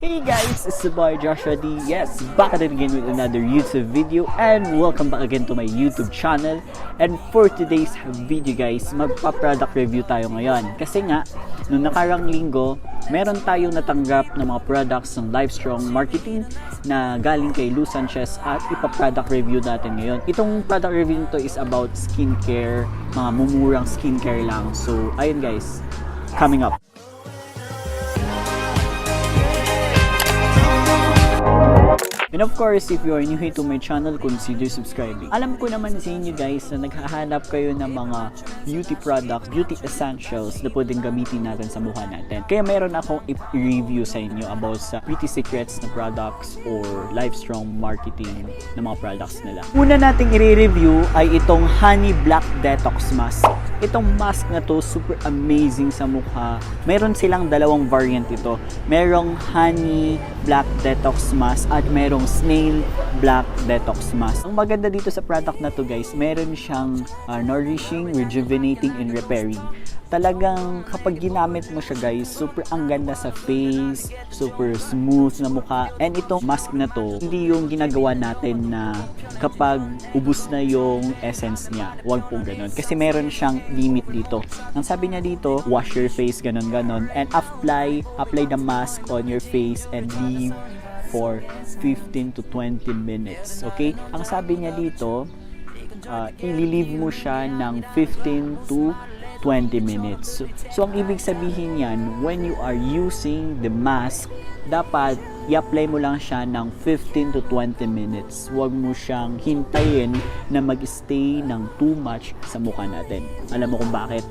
Hey guys, it's the boy Joshua D. Yes, back at it again with another YouTube video and welcome back again to my YouTube channel. And for today's video guys, magpa-product review tayo ngayon. Kasi nga, noong nakarang linggo, meron tayong natanggap ng mga products ng Livestrong Marketing na galing kay Lou Sanchez at ipa-product review natin ngayon. Itong product review nito is about skincare, mga mumurang skincare lang. So, ayun guys, coming up. And of course, if you are new here to my channel, consider subscribing. Alam ko naman sa inyo guys na naghahanap kayo ng mga beauty products, beauty essentials na pwedeng gamitin natin sa mukha natin. Kaya meron akong i-review sa inyo about sa Pretty Secrets na products or Livestrong Marketing na mga products nila. Una nating i-review ay itong Honey Black Detox Mask. Itong mask na to, super amazing sa mukha. Meron silang dalawang variant ito. Merong Honey Black Detox Mask at merong Snail Black Detox Mask. Ang maganda dito sa product na to guys, meron siyang nourishing, rejuvenating, and repairing. Talagang kapag ginamit mo siya guys, super ang ganda sa face, super smooth na mukha. And itong mask na to, hindi yung ginagawa natin na kapag ubus na yung essence niya. Huwag po ganun. Kasi meron siyang limit dito. Ang sabi niya dito, wash your face, ganun-ganon. And apply the mask on your face and leave for 15 to 20 minutes. Okay? Ang sabi niya dito, i-leave mo siya ng 15 to 20 minutes. So, ang ibig sabihin yan, when you are using the mask, dapat i-apply mo lang siya ng 15 to 20 minutes. Huwag mo siyang hintayin na mag-stay ng too much sa mukha natin. Alam mo kung bakit?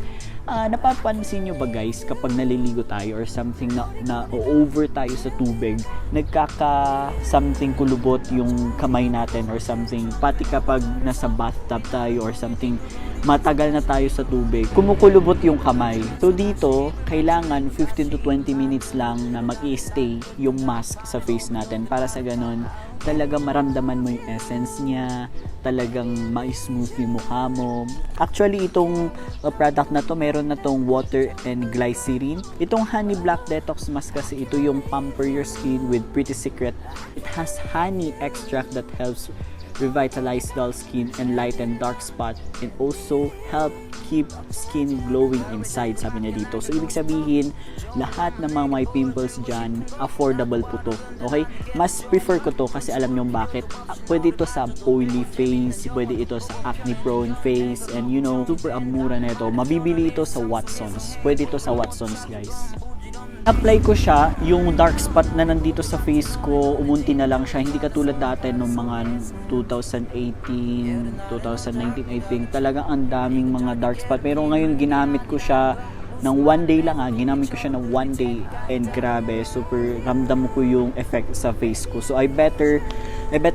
Napapansin nyo ba guys, kapag naliligo tayo or something na over tayo sa tubig, something kulubot yung kamay natin or something, pati kapag nasa bathtub tayo or something, matagal na tayo sa tubig, kumukulubot yung kamay. So dito, kailangan 15 to 20 minutes lang na mag-i-stay yung mask sa face natin para sa ganon, talagang maramdaman mo yung essence niya, talagang ma-smooth yung mukha mo. Actually, itong product na to, meron na tong water and glycerin. Itong Honey Black Detox Mask kasi, ito yung pamper your skin with Pretty Secret. It has honey extract that helps revitalize dull skin and lighten dark spot and also help keep skin glowing inside, sabi niya dito. So, ibig sabihin, lahat ng mga may pimples dyan, affordable po to. Okay? Mas prefer ko to kasi alam niyo bakit. Pwede ito sa oily face, pwede ito sa acne-prone face, and you know, super mura na ito. Mabibili ito sa Watsons. Pwede ito sa Watsons, guys. Apply ko siya, yung dark spot na nandito sa face ko, umunti na lang siya. Hindi katulad dati nung mga 2018, 2019 I think. Talagang ang daming mga dark spot. Pero ngayon ginamit ko siya ng one day lang ginamit ko siya ng one day and grabe, super ramdam ko yung effect sa face ko. So I better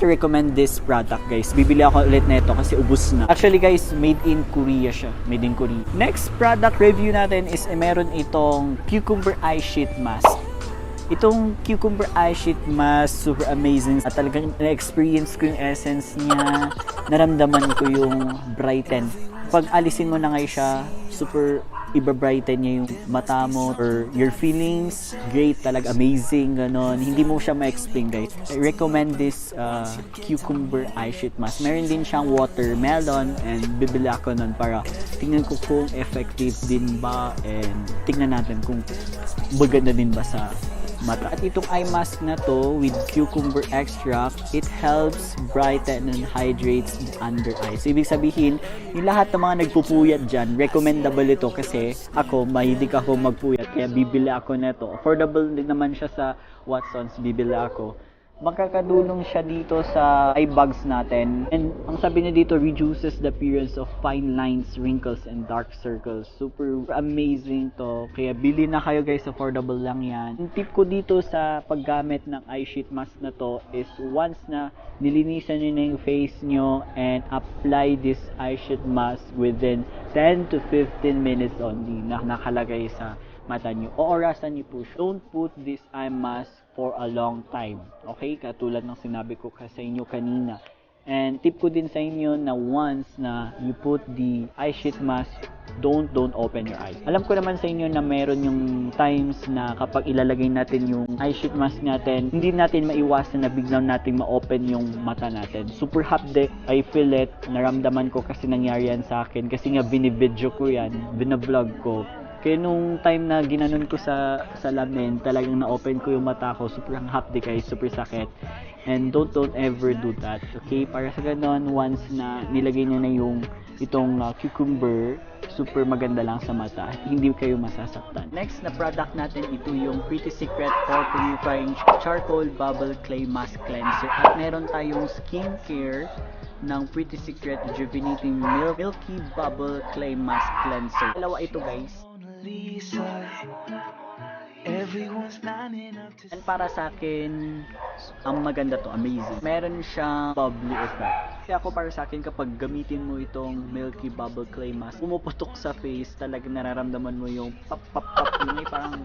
recommend this product guys. Bibili ako ulit nito kasi ubos na. Actually guys, made in Korea siya. Made in Korea. Next product review natin is meron itong Cucumber Eye Sheet Mask. Itong Cucumber Eye Sheet Mask, super amazing. At talagang na-experience ko yung essence niya. Naramdaman ko yung brighten. Pag alisin mo na ngayon siya, super iba-brighten niya yung mata mo or your feelings. Great, talaga amazing, ganon. Hindi mo siya ma-explain guys. I recommend this Cucumber Eye Sheet Mask. Meron din siyang watermelon and bibili ako nun para tingnan ko kung effective din ba and tingnan natin kung maganda din ba sa mata. At itong eye mask na to with cucumber extract, it helps brighten and hydrates the under eye. So, ibig sabihin, yung lahat ng mga nagpupuyat dyan, recommendable ito kasi ako, mahilig ako magpuyat, kaya bibili ako neto. Affordable din naman siya sa Watsons, bibili ako. Magkakadulong siya dito sa eye bags natin. And ang sabi niya dito, reduces the appearance of fine lines, wrinkles, and dark circles. Super amazing to. Kaya bili na kayo guys, affordable lang yan. Ang tip ko dito sa paggamit ng eye sheet mask na to is once na nilinisan nyo na yung face nyo and apply this eye sheet mask within 10 to 15 minutes only na nakalagay sa mata nyo. O orasan nyo po. Don't put this eye mask for a long time. Okay? Katulad ng sinabi ko sa inyo kanina. And tip ko din sa inyo na once na you put the eye sheet mask, don't open your eyes. Alam ko naman sa inyo na meron yung times na kapag ilalagay natin yung eye sheet mask natin, hindi natin maiwasan na biglang natin ma-open yung mata natin. Super hapde, I feel it, naramdaman ko kasi nangyari yan sa akin, kasi nga binibidyo ko yan, binablog ko. Kaya nung time na ginanon ko sa salamin, talagang na-open ko yung mata ko, super hapde guys, super sakit. And don't ever do that, okay? Para sa ganon, once na nilagay niyo na yung itong cucumber, super maganda lang sa mata, hindi kayo masasaktan. Next na product natin, ito yung Pretty Secret Pore Purifying Charcoal Bubble Clay Mask Cleanser. At meron tayong skincare ng Pretty Secret Rejuvenating Milky Bubble Clay Mask Cleanser. Dalawa ito guys. And para sa akin, ang maganda to, amazing. Meron siyang bubbly effect. Kaya ako para sa akin, kapag gamitin mo itong Milky Bubble Clay Mask, pumuputok sa face, talagang nararamdaman mo yung pop, yung may parang,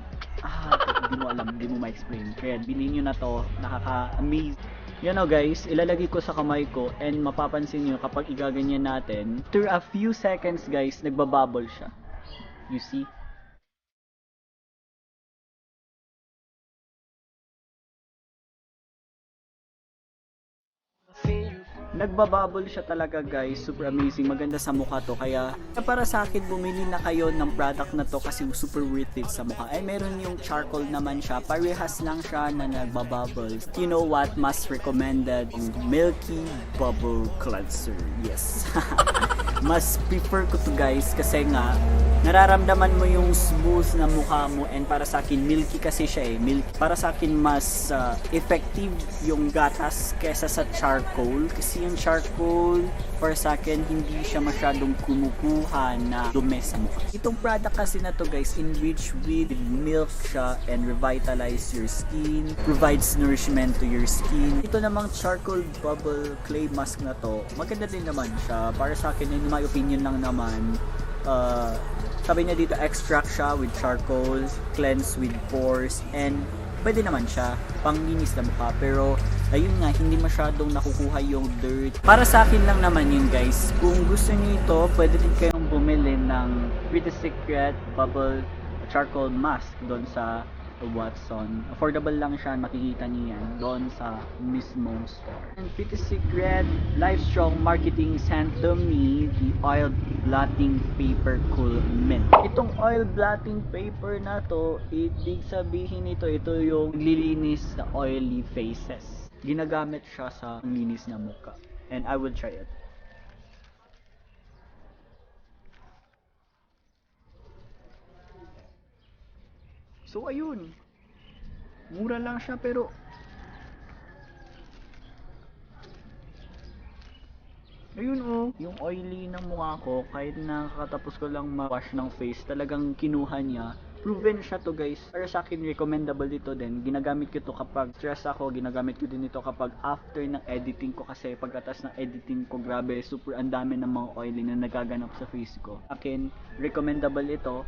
di mo alam, di mo ma-explain. Kaya bilhin nyo na to, nakaka-amaze. Yan o guys, ilalagay ko sa kamay ko and mapapansin nyo kapag igaganyan natin, after a few seconds guys, nagbabubble siya. You see? Nagbabubble siya talaga guys, super amazing, maganda sa mukha to. Kaya para sa akin, bumili na kayo ng product na to kasi super worth it sa mukha. Ay meron yung charcoal naman siya, parehas lang siya na nagbabubble. You know what, mas recommended, Milky Bubble Cleanser. Yes. Mas prefer ko to guys kasi nga nararamdaman mo yung smooth na mukha mo, and para sa akin milky kasi siya milky. Para sa akin mas effective yung gatas kesa sa charcoal, kasi yung charcoal para sa akin hindi siya masyadong kumukuha na dumi sa mukha. Itong product kasi na to guys, enriched with milk siya and revitalize your skin, provides nourishment to your skin. Ito namang charcoal bubble clay mask na to, maganda din naman siya. Para sa akin, in my opinion lang naman, sabi niya dito, extract siya with charcoal, cleanse with pores, and pwede naman siya panglinis na mukha. Pero ayun nga, hindi masyadong nakukuha yung dirt. Para sa akin lang naman yun guys. Kung gusto niyo ito, pwede din kayong bumili ng Pretty Secret Bubble Charcoal Mask doon sa Watson. Affordable lang siya, makikita niyo yan doon sa mismong store. And Pretty Secret Life Strong Marketing sent to me the oil blotting paper Cool Mint. Itong oil blotting paper na to, ibig sabihin ito yung lilinis na oily faces. Ginagamit siya sa linis na mukha. And I will try it. So ayun, mura lang siya pero ayun yung oily ng mukha ko, kahit nakakatapos ko lang ma-wash ng face, talagang kinuha niya. Proven siya to guys. Para sa akin, recommendable dito din. Ginagamit ko to kapag stress ako, ginagamit ko din ito kapag after ng editing ko, kasi pagkatas ng editing ko, grabe, super ang dami ng mga oily na nagaganap sa face ko. Akin, recommendable ito.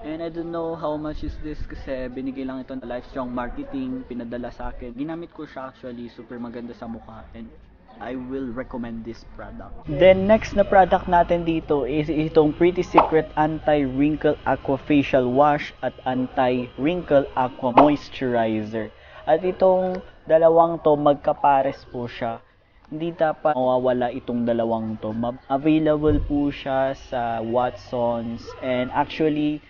And I don't know how much is this kasi binigay lang ito ng Life Strong Marketing, pinadala sa akin. Ginamit ko siya actually, super maganda sa mukha, and I will recommend this product. Then next na product natin dito is itong Pretty Secret Anti-Wrinkle Aqua Facial Wash at Anti-Wrinkle Aqua Moisturizer. At itong dalawang to, magkapares po siya. Hindi dapat mawawala itong dalawang to. Available po siya sa Watsons, and actually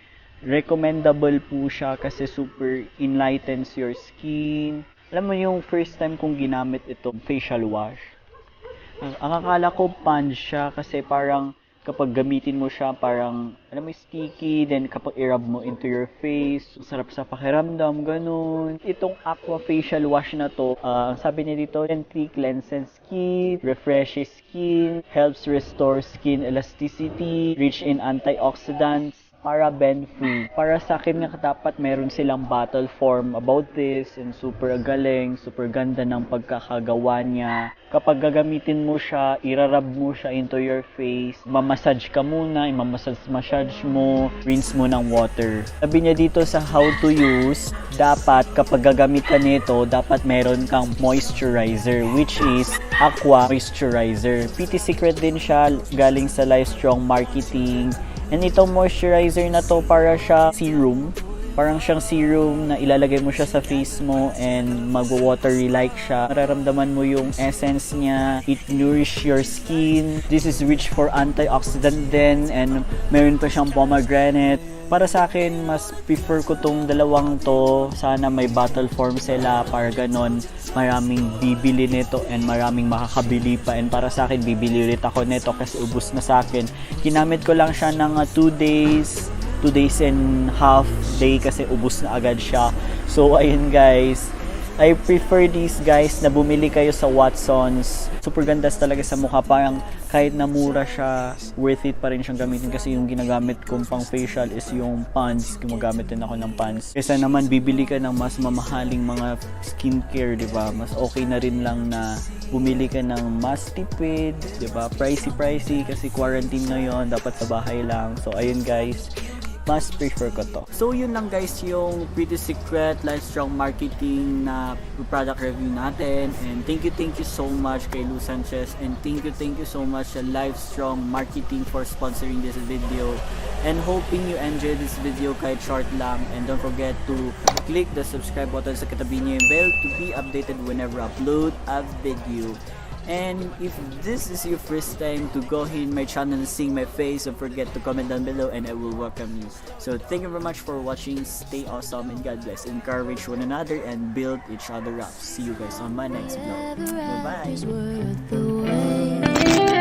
recommendable po siya kasi super enlightens your skin. Alam mo yung first time kong ginamit itong facial wash, ang akala ko pan siya kasi parang kapag gamitin mo siya parang alam mo sticky, then kapag i-rub mo into your face, sarap sa pakiramdam, ganun. Itong aqua facial wash na to, sabi niya dito, gently cleanses skin, refreshes skin, helps restore skin elasticity, rich in antioxidants, paraben free. Para sa akin nga dapat meron silang bottle form about this, and super galing, super ganda ng pagkakagawa niya. Kapag gagamitin mo siya, irarab mo siya into your face, mamassage ka muna, imamassage mo, rinse mo ng water. Sabi niya dito sa how to use, dapat kapag gagamit ka nito, dapat meron kang moisturizer, which is Aqua Moisturizer. PT Secret din siya, galing sa Livestrong Marketing. And itong moisturizer na to, para siya serum. Parang siyang serum na ilalagay mo siya sa face mo and mag-watery-like siya. Mararamdaman mo yung essence niya. It nourish your skin. This is rich for antioxidant din, and meron pa siyang pomegranate. Para sa akin, mas prefer ko tong dalawang to. Sana may bottle form sila para ganon maraming bibili nito and maraming makakabili pa. And para sa akin, bibili ulit ako nito kasi ubos na sa akin. Ginamit ko lang siya ng 2 days and half day kasi ubos na agad siya. So ayun guys, I prefer these guys na bumili kayo sa Watsons. Super ganda talaga sa mukha, parang kahit na mura siya, worth it pa rin siyang gamitin kasi yung ginagamit kong pang facial is yung pants. Gumagamit din ako ng pants. Kaysa naman bibili ka ng mas mamahaling mga skincare, di ba? Mas okay na rin lang na bumili ka ng mas tipid, di ba? Pricey kasi quarantine ngayon, dapat sa bahay lang. So ayun guys, mas prefer ko to. So yun lang guys yung Pretty Secret Livestrong Marketing na product review natin, and thank you so much kay Lou Sanchez, and thank you so much sa Livestrong Marketing for sponsoring this video, and hoping you enjoyed this video kahit short lang. And don't forget to click the subscribe button sa katabi niya yung bell to be updated whenever I upload a video. And if this is your first time to go here in my channel and seeing my face, don't forget to comment down below and I will welcome you. So thank you very much for watching. Stay awesome and God bless. Encourage one another and build each other up. See you guys on my next vlog. Bye bye.